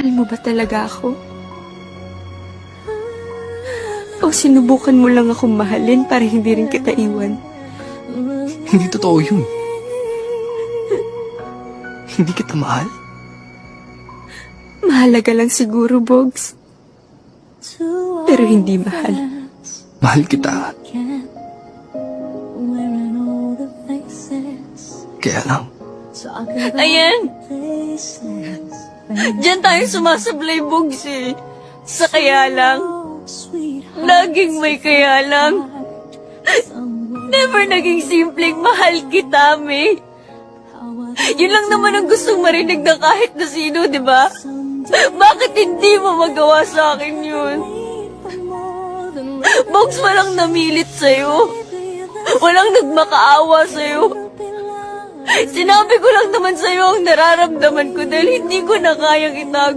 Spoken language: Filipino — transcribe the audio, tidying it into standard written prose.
Mahal mo ba talaga ako? O sinubukan mo lang akong mahalin para hindi rin kita iwan? Hindi totoo yun. Hindi kita mahal. Mahalaga lang siguro, Bogs. Pero hindi mahal. Mahal kita. Kaya lang, Ayan! Diyan tayo sumasablay, Bogs eh. Sa kaya lang. Laging may kaya lang. Never naging simpleng mahal kita, May. Yun lang naman ang gustong marinig ng kahit na sino, di ba? Bakit hindi mo magawa sa akin yun? Bogs, walang namilit sa'yo. Walang nagmakaawa sa'yo. Sinabi ko lang naman sa'yo ang nararamdaman ko dahil hindi ko na kayang itago.